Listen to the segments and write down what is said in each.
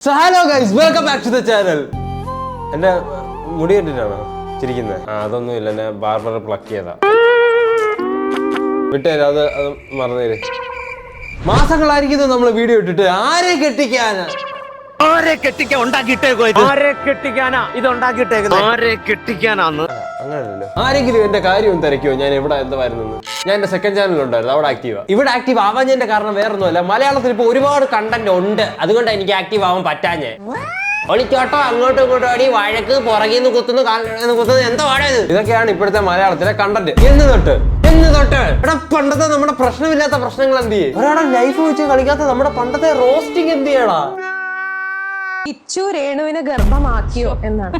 So hello guys, welcome back to the channel. എന്റെ മുടി കണ്ടിട്ടാണോ ചിരിക്കുന്നത്? അതൊന്നുമില്ല, ഞാൻ ബാർബർ പ്ലക്ക് ചെയ്താ. വിട്ടേര്, അത് മറന്നേര്. മാസങ്ങളായിരിക്കുന്നു നമ്മള് വീഡിയോ ഇട്ടിട്ട്. ആരെ കെട്ടിക്കാനാ? ആരെ കെട്ടിക്കാൻ ഉണ്ടാക്കിയിട്ടേക്കോ ഇത്? ആരെ കെട്ടിക്കാനാ ഇത് ഉണ്ടാക്കിയിട്ടേക്കുന്നത്? ആരെ കെട്ടിക്കാനാന്ന്? അങ്ങനെയല്ലോ. ആരെങ്കിലും എന്റെ കാര്യം തിരക്കിയോ? ഞാൻ എവിടെ എന്താ വരുന്നത്? ഞാൻ എന്റെ സെക്കൻഡ് ചാനൽ ഉണ്ടായിരുന്നു, അവിടെ ആക്റ്റീവാ. ഇവിടെ ആക്റ്റീവ് ആവാഞ്ഞതിന്റെ കാരണം വേറൊന്നുമല്ല, മലയാളത്തിൽ ഇപ്പൊ ഒരുപാട് കണ്ടന്റ് ഉണ്ട്, അതുകൊണ്ട് എനിക്ക് ആക്റ്റീവ് ആവാൻ പറ്റാഞ്ഞേ. ഒളിച്ചോട്ടോ, അങ്ങോട്ടും ഇങ്ങോട്ടും അടി, വഴക്ക്, പുറകിന്ന് കുത്തുന്നു, കാലിന്ന് കുത്തുന്നു, എന്താ പാടേത്? ഇതൊക്കെയാണ് ഇപ്പോഴത്തെ മലയാളത്തിലെ കണ്ടന്റ്. എന്ന് തൊട്ട് ഇവിടെ പണ്ടത്തെ നമ്മുടെ പ്രശ്നമില്ലാത്ത പ്രശ്നങ്ങൾ എന്ത് ചെയ്യും? ഒരാളെ ലൈഫ് വെച്ച് കളിക്കാത്ത നമ്മുടെ പണ്ടത്തെ റോസ്റ്റിംഗ് എന്ത് ചെയ്യടാ? കിച്ചു രേണുവിനെ ഗർഭമാക്കിയോ എന്നാണ്.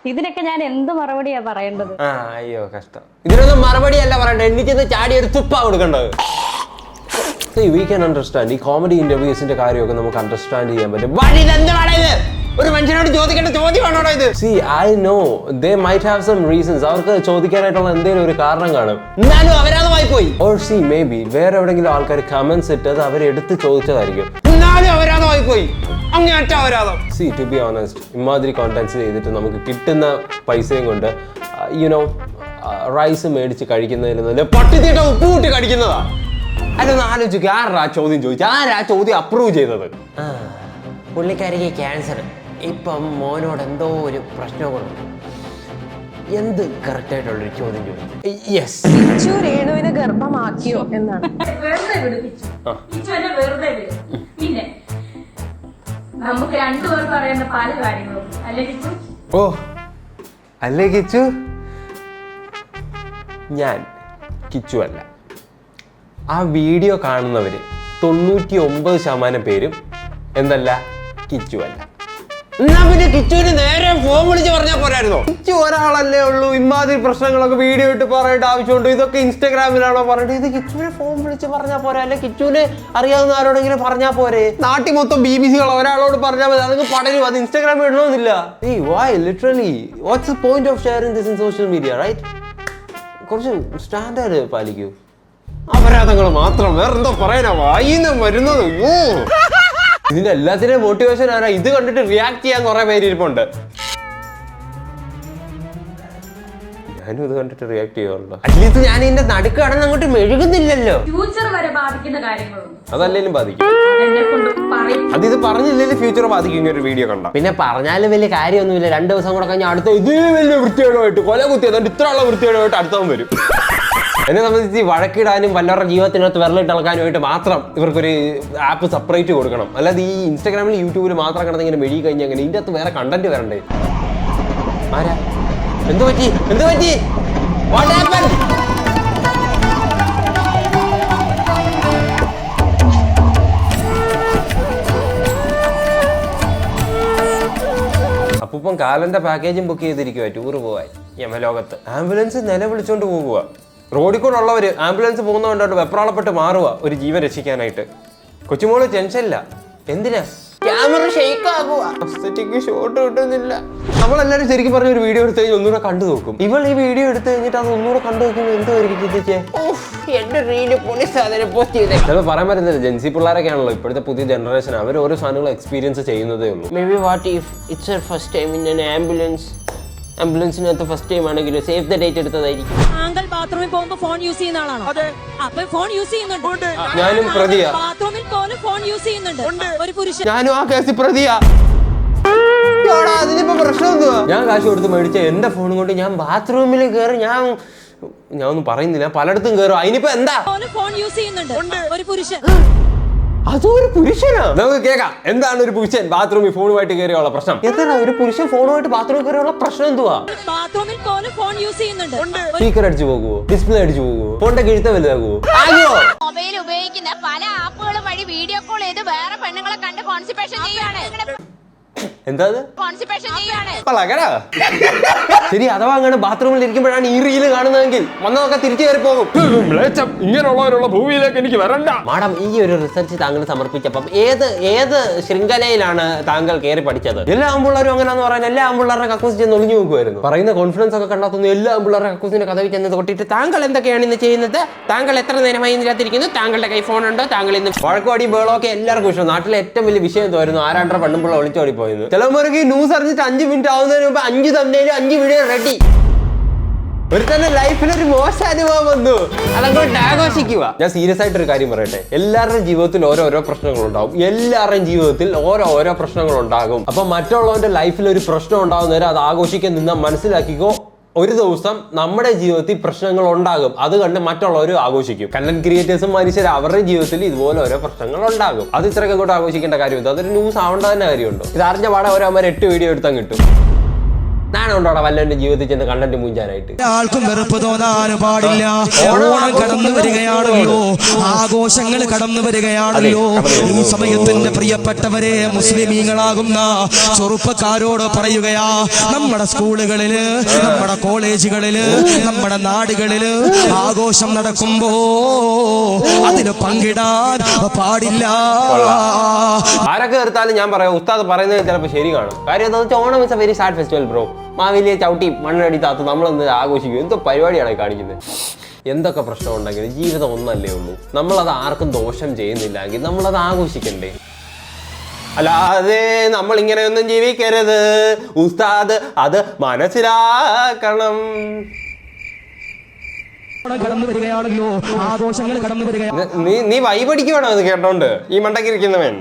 ഇതിനൊക്കെ ഞാൻ എന്ത് മറുപടിയാ പറയേണ്ടത്? അയ്യോ കഷ്ടം. ഇതിനൊന്നും മറുപടി അല്ല പറയണ്ടേ, എനിക്കിന്ന് ചാടി ഒരു തുപ്പാ കൊടുക്കേണ്ടത്. We can understand. ഈ കോമഡി ഇന്റർവ്യൂസിന്റെ കാര്യമൊക്കെ നമുക്ക് അണ്ടർസ്റ്റാൻഡ് ചെയ്യാൻ പറ്റും. ഒരു മനുഷ്യനോട് ചോദിക്കേണ്ട ചോദ്യമാണോ ഇത്? See, I know they might have some reasons. അവർക്ക് ചോദിക്കാനായിട്ടുള്ള എന്തെങ്കിലും ഒരു കാരണം കാണും, എന്നാലും അവരാധമായി പോയി. Or see, maybe വേറെ എവിടെയെങ്കിലും ആൾക്കാർ കമന്റ്സ് ഇട്ടത് അവരെടുത്ത് ചോദിച്ചതായിരിക്കും, എന്നാലും അവരാധമായി പോയി. അങ്ങേറ്റ അവരാധം. See, to be honest, ഇമാതിരി കോണ്ടന്റ്സ് ചെയ്തിട്ട് നമുക്ക് കിട്ടുന്ന പൈസയും കൊണ്ട് റൈസ് മേടിച്ച് കഴിക്കുന്നതിൽ പട്ടിത്തീട്ട ഉപ്പ് കൂട്ടി കഴിക്കുന്നതാ. അല്ലൊന്ന് ആലോചിക്കുക, ആരാ ചോദ്യം ചോദിച്ചു? ആരാ ചോദ്യം അപ്രൂവ് ചെയ്തത്? പുള്ളിക്കാരിക്ക് ക്യാൻസർ, ഇപ്പം മോനോട് എന്തോ ഒരു പ്രശ്നങ്ങളുണ്ട്. എന്ത് കറക്റ്റ് ആയിട്ടുള്ളൊരു ചോദ്യം ചോദിച്ചു? യെസ്, കിച്ചു രേണുവിനെ ഗർഭമാക്കിയോ എന്നാണ്. പിന്നെ നമുക്ക് രണ്ടുപേർക്ക് അറിയുന്ന പല കാര്യങ്ങളും അല്ലേ കിച്ചു? ഓ അല്ലേ കിച്ചു? ഞാൻ കിച്ചു അല്ല. ആ വീഡിയോ കാണുന്നവര് 99% പേരും എന്തല്ല, കിച്ചു അല്ല. എന്നാ പിന്നെ കിച്ചുവിന് നേരെ ഫോൺ വിളിച്ച് പറഞ്ഞാൽ പോരായിരുന്നോ? കിച്ചു ഒരാളല്ലേ ഉള്ളൂ, ഇമാതിരി പ്രശ്നങ്ങളൊക്കെ വീഡിയോ ഇട്ട് പറയേണ്ട ആവശ്യമുണ്ട്? ഇതൊക്കെ ഇൻസ്റ്റാഗ്രാമിലാണോ പറയേണ്ടത്? ഇത് കിച്ചുവിനെ ഫോൺ വിളിച്ച് പറഞ്ഞാൽ പോരാ, അല്ലെ കിച്ചുവിന് അറിയാവുന്ന ആരോടെങ്കിലും പറഞ്ഞാൽ പോരെ? നാട്ടിൽ മൊത്തം BBC ഒരാളോട് പറഞ്ഞാൽ മതി, അതൊക്കെ പടരും, അത് ഇൻസ്റ്റാഗ്രാമിൽ ഇടണമെന്നില്ല. why literally what's the point of sharing this in social media, right? കുറച്ച് സ്റ്റാൻഡേർഡ് പാലിക്കൂ. അപരാധങ്ങൾ മാത്രം, വേറെന്തോ പറയാനാ വായിന്ന് വരുന്നത്. ഇതിന്റെ എല്ലാത്തിനും മോട്ടിവേഷൻ ആരാ? ഇത് കണ്ടിട്ട് റിയാക്ട് ചെയ്യാൻ കുറെ പേര് ഇരിപ്പുണ്ട്. ഞാനും ഇത് കണ്ടിട്ട് റിയാക്ട് ചെയ്യാറുണ്ടോ? അറ്റ്ലീസ്റ്റ് ഞാൻ ഇതിന്റെ നടുക്ക് കടന്ന് അങ്ങോട്ട് മെഴുകുന്നില്ലല്ലോ. ഫ്യൂച്ചർ വരെ ബാധിക്കുന്ന കാര്യങ്ങളും അതല്ലേലും ബാധിക്കും. അത് ഇത് പറഞ്ഞില്ലെങ്കിൽ ഫ്യൂച്ചർ ബാധിക്കും ഇങ്ങനെ ഒരു വീഡിയോ കണ്ട. പിന്നെ പറഞ്ഞാലും വലിയ കാര്യമൊന്നുമില്ല, 2 ദിവസം കൂടെ കഴിഞ്ഞാൽ അടുത്ത ഇതേ വലിയ വൃത്തികേടുമായിട്ട് കൊല കുത്തിയതുകൊണ്ട് ഇത്രയുള്ള വൃത്തികേടുമായിട്ട് അടുത്തവൻ വരും. എന്നെ സംബന്ധിച്ച് വഴക്കിടാനും വല്ലവരുടെ ജീവിതത്തിനകത്ത് വിരലിട്ട് ഇളക്കാനുമായിട്ട് മാത്രം ഇവർക്കൊരു ആപ്പ് സെപ്പറേറ്റ് കൊടുക്കണം. അല്ലാതെ ഈ ഇൻസ്റ്റാഗ്രാമിൽ യൂട്യൂബിൽ മാത്രം കിടന്ന് ഇങ്ങനെ മെഴുകി കഴിഞ്ഞാൽ അങ്ങനെ ഇതിൻ്റെ അകത്ത് വേറെ കണ്ടന്റ് വരണ്ടേ? ആരാ? എന്ത് പറ്റി? What happened? അപ്പം കാലന്റെ പാക്കേജും ബുക്ക് ചെയ്തിരിക്കുക ടൂറ് പോവാൻ യമലോകത്ത്. ആംബുലൻസ് നിലവിളിച്ചോണ്ട് പോകുക. റോഡിൽ കൂടെ ഉള്ളവര് ആംബുലൻസ് പോകുന്നതുകൊണ്ടോട്ട് വെപ്രാളപ്പെട്ട് മാറുക ഒരു ജീവൻ രക്ഷിക്കാനായിട്ട്. കൊച്ചുമോള് ടെൻഷനില്ല. എന്തിനാ? ക്യാമറ ഷെയ്ക്ക് ആകുക, ഷോട്ട് കിട്ടുന്നില്ല. നമ്മളെല്ലാരും ശരിക്കും പറഞ്ഞ ഒരു വീഡിയോ എടുത്ത് കഴിഞ്ഞാൽ ഒന്നുകൂടെ കണ്ടു നോക്കും. ഇവൾ ഈ വീഡിയോ എടുത്തു കഴിഞ്ഞിട്ട് അത് ഒന്നുകൂടെ കണ്ടു നോക്കുമ്പോൾ എന്തുമായിരിക്കും ചിന്തിച്ചേ? എന്റെ റീല് പോലീസ് അതിനെ പോസ്റ്റ് ചെയ്തേ. ചിലപ്പോൾ പറയാൻ പറ്റുന്നില്ല, ജെൻസി പിള്ളേരൊക്കെ ആണല്ലോ ഇപ്പോഴത്തെ പുതിയ ജനറേഷൻ. അവർ ഓരോ സാധനങ്ങൾ എക്സ്പീരിയൻസ് ചെയ്യുന്നതേ ഉള്ളൂ. Maybe what if it's your first time in an ആംബുലൻസിനകത്ത് ഫസ്റ്റ് ടൈം ആണെങ്കിൽ സേവ് ദ ഡേറ്റ് എടുത്തതായിരിക്കും. താങ്കൾ ബാത്റൂമിൽ പോകുമ്പോൾ ഫോൺ യൂസ് ചെയ്യുന്ന ആളാണോ? അപ്പൊ ഫോൺ യൂസ് ചെയ്യുന്നുണ്ട്. ഞാനും പ്രതിയാ. ബാത്റൂമിൽ പോലും ഫോൺ യൂസ് ചെയ്യുന്നുണ്ട് ഒരു പുരുഷൻ. ഞാനും ആ കേസിൽ പ്രതിയാ. അതിനിപ്പോ പ്രശ്നം എന്തുവാ? ഞാൻ കാശ് കൊടുത്ത് മേടിച്ച എന്റെ ഫോണും കൊണ്ട് ഞാൻ ബാത്റൂമിൽ കയറി, ഞാൻ ഒന്നും പറയുന്നില്ല, പലയിടത്തും കയറും. അതിനിപ്പോ എന്താ? ഫോൺ യൂസ് ചെയ്യുന്നുണ്ട് ഒരു പുരുഷൻ. അതൊരു പുരുഷനാ? നമുക്ക് കേൾക്കാം, എന്താണ് ഒരു പുരുഷൻ ബാത്റൂമിൽ ഫോണുമായിട്ട് കയറിയുള്ള പ്രശ്നം? എന്താണ് ഒരു പുരുഷൻ ഫോണുമായിട്ട് ബാത്റൂമിൽ കയറിയുള്ള പ്രശ്നം? എന്തുവാ? ബാത്റൂമിൽ പോലും ഫോൺ യൂസ് ചെയ്യുന്നുണ്ട്. സ്പീക്കർ അടിച്ചു പോകുവോ? ഡിസ്പ്ലേ അടിച്ചു പോകുവോ? ഫോണിന്റെ കിഴുത്ത വലുതാകുവോ? മൊബൈൽ ഉപയോഗിക്കുന്ന പല ആപ്പുകളും വഴി വീഡിയോ കോൾ ചെയ്ത് വേറെ പെണ്ണുങ്ങളെ കണ്ട് കോൺസെൻട്രേഷൻ ചെയ്യാണ്. എന്താ ശരി, അഥവാ അങ്ങനെ ബാത്റൂമിൽ ഇരിക്കുമ്പോഴാണ് ഈ റീല് കാണുന്നതെങ്കിൽ വന്നതൊക്കെ തിരിച്ചു കയറി പോകും. ഇങ്ങനെയുള്ളവരുള്ള ഭൂമിയിലേക്ക് എനിക്ക് വരണ്ട. മാഡം, ഈ ഒരു റിസർച്ച് താങ്കൾ സമർപ്പിച്ചപ്പം ഏത് ശൃംഖലയിലാണ് താങ്കൾ കയറി പഠിച്ചത്? എല്ലാ ആമ്പിള്ളേരും അങ്ങനെയാന്ന് പറയാൻ എല്ലാ ആമ്പിള്ളേരുടെ കക്കൂസ് ചെന്ന് ഒളിഞ്ഞു നോക്കുമായിരുന്നു. പറയുന്ന കോൺഫിഡൻസ് ഒക്കെ കണ്ടാത്തുന്നു എല്ലാ ആമ്പിള്ളേരുടെ കക്കൂസിന്റെ കഥവിൽ ചെന്ന് തൊട്ടിട്ട് താങ്കൾ എന്തൊക്കെയാണ് ഇന്ന് ചെയ്യുന്നത്, താങ്കൾ എത്ര നേരമായി ഇതിനകത്തിരിക്കുന്നു, താങ്കളുടെ കൈ ഫോൺ ഉണ്ടോ, താങ്കൾ ഇന്ന് വഴക്കുവാടി ബേളൊക്കെ എല്ലാവർക്കും ഇഷ്ടം. നാട്ടിലെ ഏറ്റവും വലിയ വിഷയം എന്തായിരുന്നു? ആരാണ്ടര പെണ്ണുമ്പിള്ള ഒളിച്ചോടി പോയത്. ചിലവർക്ക് ന്യൂസ് അറിഞ്ഞിട്ട് 5 മിനിറ്റ് ആവുന്നതിന് മുമ്പ് 5 തമ്മിലും 5 വീഡിയോ റെഡി. ഒരു തന്നെ ലൈഫിലൊരു മോശം അനുഭവം വന്നു, അതങ്ങോട്ട് ആഘോഷിക്കുക. ഞാൻ സീരിയസ് ആയിട്ടൊരു കാര്യം പറയട്ടെ, എല്ലാവരുടെയും ജീവിതത്തിൽ ഓരോരോ പ്രശ്നങ്ങളുണ്ടാവും. എല്ലാവരുടെയും ജീവിതത്തിൽ ഓരോ പ്രശ്നങ്ങളുണ്ടാകും. അപ്പൊ മറ്റുള്ളവന്റെ ലൈഫിൽ ഒരു പ്രശ്നം ഉണ്ടാകുന്നവരെ അത് ആഘോഷിക്കാൻ നിന്നാൽ മനസ്സിലാക്കിക്കോ, ഒരു ദിവസം നമ്മുടെ ജീവിതത്തിൽ പ്രശ്നങ്ങൾ ഉണ്ടാകും. അത് കണ്ട് മറ്റുള്ളവരും ആഘോഷിക്കും. കണ്ടന്റ് ക്രിയേറ്റേഴ്സും മനുഷ്യർ അവരുടെ ജീവിതത്തിൽ ഇതുപോലെ ഓരോ പ്രശ്നങ്ങൾ ഉണ്ടാകും. അത് ഇത്രയൊക്കെ കൂടെ ആഘോഷിക്കേണ്ട കാര്യമുണ്ട്? അതൊരു ന്യൂസ് ആവേണ്ട തന്നെ കാര്യമുണ്ടോ? ഇത് അറിഞ്ഞ പാടെ ഓരോമാർ 8 വീഡിയോ എടുത്താൽ കിട്ടും. ഞാനുണ്ടോടെ വല്ലവന്റെ ജീവിതത്തിൽ ചെന്ന് കണ്ടന്റ് മുഞ്ചാനായിട്ട്. ആൾക്കും വെറുപ്പ് തോന്നാൻ പാടില്ല. ഓണം കടന്നു വരികയാണല്ലോ, ആഘോഷങ്ങൾ കടന്നു വരികയാണല്ലോ. ഈ സമയത്തിന്റെ പ്രിയപ്പെട്ടവരെ, മുസ്ലിമീങ്ങളാകുന്ന ചെറുപ്പക്കാരോട് പറയുകയാ, നമ്മുടെ സ്കൂളുകളില്, നമ്മുടെ കോളേജുകളില്, നമ്മുടെ നാടുകളില് ആഘോഷം നടക്കുമ്പോ അതിന് പങ്കിടാൻ പാടില്ല. ആരൊക്കെ എടുത്താലും ഞാൻ പറയാം, ഉസ്താദ് പറയുന്നത് ചിലപ്പോൾ ശരി കാണും. കാര്യം എന്താ വെച്ചാൽ Onam is a very sad festival bro. മാവേലിയെ ചവിട്ടി മണ്ണടി താത്ത് നമ്മളെന്ത് ആഘോഷിക്കും? എന്തോ പരിപാടിയാണ് കാണിക്കുന്നത്. എന്തൊക്കെ പ്രശ്നം ഉണ്ടെങ്കിലും ജീവിതം ഒന്നല്ലേ ഉള്ളൂ. നമ്മളത് ആർക്കും ദോഷം ചെയ്യുന്നില്ലെങ്കിൽ നമ്മളത് ആഘോഷിക്കണ്ടേ? അല്ലാതെ നമ്മൾ ഇങ്ങനെയൊന്നും ജീവിക്കരുത് ഉസ്താദ്, അത് മനസ്സിലാക്കണം. കടന്നു വരികയാണല്ലോ, ആഘോഷങ്ങൾ കടന്നു വരികയാണ്. നീ വൈപടിക്കുവാണോ ഇത് കേട്ടോണ്ട് ഈ മണ്ടക്കിരിക്കുന്നവൻ?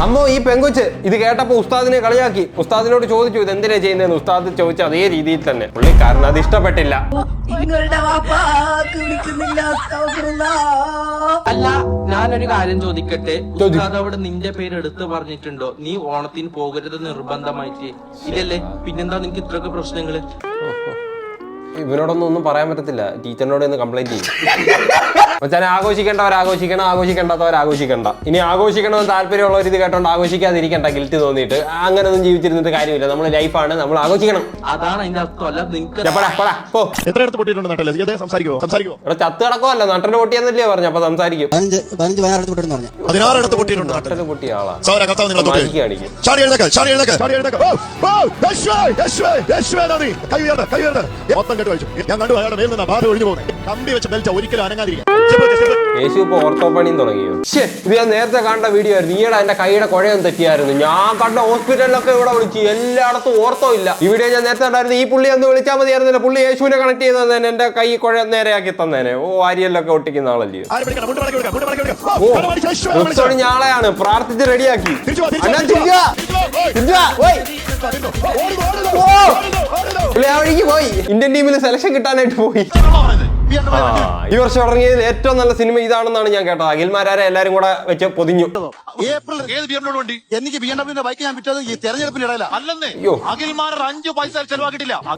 അമ്മോ, ഈ പെങ്കൊച്ച് ഇത് കേട്ടപ്പോ ഉസ്താദിനെ കളിയാക്കി. ഉസ്താദിനോട് ചോദിച്ചു ഇത് എന്തിനാ ചെയ്യുന്നതെന്ന്. ഉസ്താദ് ചോദിച്ച അതേ രീതിയിൽ തന്നെ. പുള്ളിക്കാരന് അത് ഇഷ്ടപ്പെട്ടില്ല. അല്ല, ഞാനൊരു കാര്യം ചോദിക്കട്ടെ, ഉസ്താദ് അവിടെ നിന്റെ പേര് എടുത്ത് പറഞ്ഞിട്ടുണ്ടോ നീ ഓണത്തിന് പോകരുത് നിർബന്ധമായിട്ട്? ഇല്ലല്ലേ, പിന്നെന്താ നിനക്ക് ഇത്രയൊക്കെ പ്രശ്നങ്ങള്? ഇവനോടൊന്നും ഒന്നും പറയാൻ പറ്റത്തില്ല. ടീച്ചറിനോട് ഒന്ന് കംപ്ലൈന്റ് ചെയ്യും. മച്ചാനെ, ആഘോഷിക്കേണ്ടവരാഘോഷിക്കണം, ആഘോഷിക്കേണ്ടാത്തവരാഘോഷിക്കണ്ട. ഇനി ആഘോഷിക്കണമെന്ന് താല്പര്യമുള്ളവർ ഇത് കേട്ടോണ്ട് ആഘോഷിക്കാതിരിക്കണ്ട, ഗിൽറ്റ് തോന്നിയിട്ട്. അങ്ങനെയൊന്നും ജീവിച്ചിരുന്നിട്ട് കാര്യമില്ല. നമ്മൾ ലൈഫാണ്, നമ്മൾ ആഘോഷിക്കണം. അതാണ് അതിന്റെ അർത്ഥം. അല്ല നിനക്ക് ചത്ത് കിടക്കുമല്ലോ, നട്ടല് പൊട്ടിയെന്നല്ലേ പറഞ്ഞു. അപ്പൊ സംസാരിക്കും. നട്ടല് പൊട്ടിയ ആളാ കാണിക്കും. യേശു ഇപ്പൊ ഓർത്തോ പണിയും തുടങ്ങിയോ? ഇത് ഞാൻ നേരത്തെ കണ്ട വീഡിയോ ആയിരുന്നു. ഈയിടെ എന്റെ കൈയുടെ കുഴയൊന്നും തെറ്റിയായിരുന്നു. ഞാൻ കണ്ട ഹോസ്പിറ്റലിലൊക്കെ ഇവിടെ വിളിച്ചു, എല്ലായിടത്തും ഓർത്തോ ഇല്ല. ഈ വീഡിയോ ഞാൻ നേരത്തെ ഉണ്ടായിരുന്നു. ഈ പുള്ളി ഒന്ന് വിളിച്ചാൽ മതിയായിരുന്നില്ല. പുള്ളി യേശുവിനെ കണക്ട് ചെയ്ത് തന്നെ എന്റെ കൈ കുഴ നേരെയാക്കി തന്നേനെ. ഓ, ആര്യലൊക്കെ ഒട്ടിക്കുന്ന ആളല്ലേ. ഓ, ഞാളെയാണ് പ്രാർത്ഥിച്ച് റെഡിയാക്കി. പുള്ളി പോയി, ഇന്ത്യൻ ടീമിൽ സെലക്ഷൻ കിട്ടാനായിട്ട് പോയി. ഈ വർഷം ഇറങ്ങിയതിൽ ഏറ്റവും നല്ല സിനിമ ഇതാണെന്നാണ് ഞാൻ കേട്ടത്. അഖിൽമാരെ എല്ലാരും കൂടെ വെച്ച് പൊതിഞ്ഞു.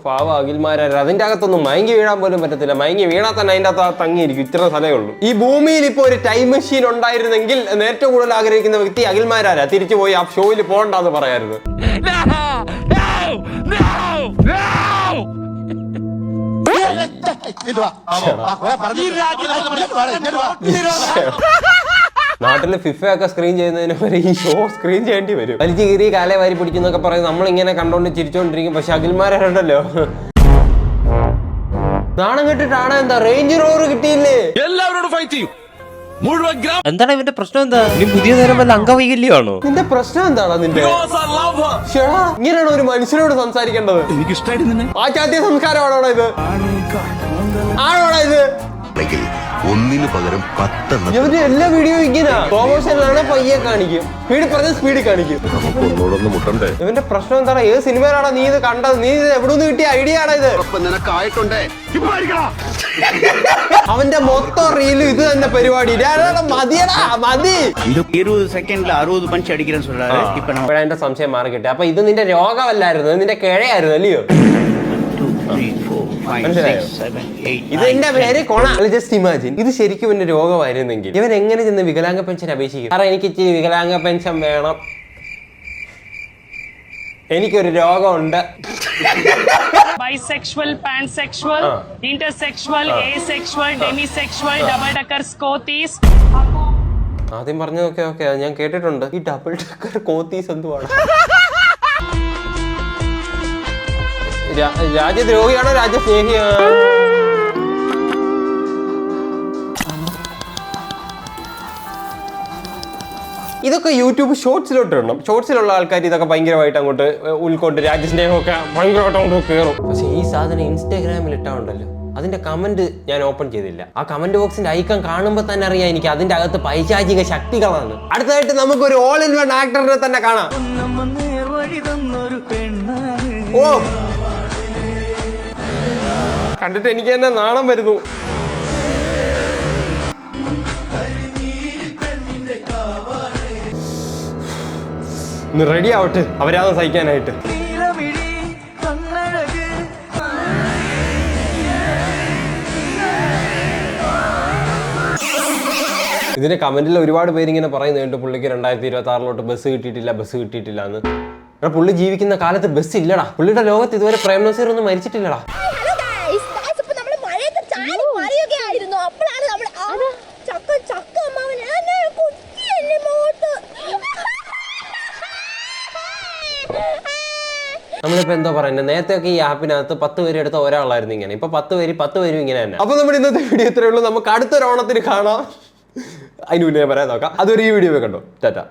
പാവ അഖിൽമാരെ, അതിന്റെ അകത്തൊന്നും മയങ്ങി വീഴാൻ പോലും പറ്റത്തില്ല. മയങ്ങി വീണാൽ തന്നെ അതിന്റെ അകത്ത് തങ്ങിയിരിക്കും. ഇത്ര സ്ഥലമേ ഉള്ളൂ. ഈ ഭൂമിയിൽ ഇപ്പൊ ഒരു ടൈം മെഷീൻ ഉണ്ടായിരുന്നെങ്കിൽ ഏറ്റവും കൂടുതൽ ആഗ്രഹിക്കുന്ന വ്യക്തി അഖിൽമാരാ. തിരിച്ചു പോയി ആ ഷോയിൽ പോകണ്ടെന്ന് പറയായിരുന്നു. നാട്ടില് ഫിഫയൊക്കെ സ്ക്രീൻ ചെയ്യുന്നതിന് വരെ ഈ ഷോ സ്ക്രീൻ ചെയ്യേണ്ടി വരും. വലിച്ചു കീറി കാലേ വാരി പിടിക്കുന്നൊക്കെ പറയും. നമ്മളിങ്ങനെ കണ്ടോണ്ട് ചിരിച്ചോണ്ടിരിക്കും. പക്ഷെ അഖിൽമാരുണ്ടല്ലോ, നാണം കെട്ടിട്ടാണ്. എന്താ റേഞ്ച് റോവർ കിട്ടിയില്ലേ? എല്ലാവരോടും ഫൈറ്റ് ചെയ്യും. എന്താണ് ഇവന്റെ പ്രശ്നം? എന്താ നീ പുതിയ നേരം വല്ല അംഗവൈകല്യമാണോ? നിന്റെ പ്രശ്നം എന്താണ്? നിന്റെ ഇങ്ങനെയാണോ ഒരു മനുഷ്യനോട് സംസാരിക്കേണ്ടത്? എനിക്ക് ഇഷ്ടമായിട്ട് പാശ്ചാത്യ സംസ്കാരമാണോടാ ഇത്? ആണോടാ ഇത്? ഒന്നിനു പകരം 10 ഇവന്റെ എല്ലാ വീഡിയോ ഇങ്ങനെ പ്രൊമോഷനിലാണ്. പയ്യെ കാണിക്കും, സ്പീഡിൽ പറഞ്ഞ സ്പീഡിൽ കാണിക്കും. ഇവന്റെ പ്രശ്നം എന്താണ്? ഏത് സിനിമയിലാണോ നീ ഇത് കണ്ടത്? നീ ഇത് എവിടെ നിന്ന് കിട്ടിയ ഐഡിയ ആണോ ഇത്? അവന്റെ മൊത്തം റീലും ഇത് തന്നെ പരിപാടി. മതിയടാ, മതി. 20 സെക്കൻഡിൽ 60 പഞ്ച് അടിക്കാൻ சொல்றாரு. ഇപ്പഴാ എന്റെ സംശയം മാറി കിട്ടി. അപ്പൊ ഇത് നിന്റെ രോഗമല്ലായിരുന്നു, നിന്റെ കിഴയായിരുന്നു അല്ലയോ? ഇത് എന്റെ പേര് കൊണ. ജസ്റ്റ് ഇമാജിൻ, ഇത് ശരിക്കും എന്റെ രോഗമായിരുന്നെങ്കിൽ ഇവൻ എങ്ങനെ ചെന്ന് വികലാംഗ പെൻഷൻ അപേക്ഷിക്കും? കാരണം എനിക്ക് ഇച്ചിരി വികലാംഗ പെൻഷൻ വേണം. എനിക്കൊരു രോഗമുണ്ട്. ബൈസെക്ഷുവൽ, പാൻസെക്ഷുവൽ, ഇന്റർസെക്ഷുവൽ, എസെക്ഷുവൽ, ഡെമിസെക്ഷുവൽ, ഡബിൾ ഡക്കർ സ്കോത്തീസ്. ആദ്യം പറഞ്ഞതൊക്കെ ഓക്കെ, ഞാൻ കേട്ടിട്ടുണ്ട്. ഈ ഡബിൾ ഡക്കർ കോത്തീസ് എന്തുവാണ്? രാജ്യദ്രോഹിയാണോ രാജ്യസ്നേഹിയാണോ? ഇതൊക്കെ യൂട്യൂബ് ഷോർട്സിലോട്ട് ഇടണം. ഷോർട്സിലുള്ള ആൾക്കാർ ഇതൊക്കെ ഭയങ്കരമായിട്ട് അങ്ങോട്ട് ഉൾക്കൊണ്ട് രാജ്യസ്നേഹമൊക്കെ ഭയങ്കരമായിട്ട് അങ്ങോട്ട് കയറും. പക്ഷേ ഈ സാധനം ഇൻസ്റ്റാഗ്രാമിൽ ഇട്ടാണ്ടല്ലോ, അതിന്റെ കമന്റ് ഞാൻ ഓപ്പൺ ചെയ്തില്ല. ആ കമന്റ് ബോക്സിന്റെ ഐക്കൺ കാണുമ്പോൾ തന്നെ അറിയാം എനിക്ക് അതിന്റെ അകത്ത് പൈശാചിക ശക്തികളാണ്. അടുത്തതായിട്ട് നമുക്കൊരു ഓൾ ഇൻ വൺ ആക്ടറിനെ തന്നെ കാണാം. ഓ, കണ്ടിട്ട് എനിക്ക് തന്നെ നാണം വരുന്നു. റെഡി ആവട്ടെ അവരാണ് സഹിക്കാനായിട്ട്. ഇതിന്റെ കമന്റിൽ ഒരുപാട് പേര് ഇങ്ങനെ പറയുന്നുണ്ട് പുള്ളിക്ക് 2026 ബസ് കിട്ടിയിട്ടില്ല എന്ന്. പുള്ളി ജീവിക്കുന്ന കാലത്ത് ബസ് ഇല്ലടാ. പുള്ളിയുടെ ലോകത്ത് ഇതുവരെ പ്രേം നസീർ ഒന്നും മരിച്ചിട്ടില്ലടാ. നമ്മളിപ്പോ എന്താ പറയുന്നത്, നേരത്തെ ഒക്കെ ഈ ആപ്പിനകത്ത് 10 പേര് എടുത്ത ഒരാളായിരുന്നു ഇങ്ങനെ. ഇപ്പൊ 10 പേരും ഇങ്ങനെ തന്നെ. അപ്പൊ നമ്മുടെ ഇന്നത്തെ വീഡിയോ ഇത്രയേ ഉള്ളൂ. നമുക്ക് അടുത്തൊരു ഓണത്തിന് കാണാം. അതിന് മുന്നേ പറയാൻ നോക്കാം. അതൊരു ഈ വീഡിയോ കണ്ടോ. ടാറ്റാ.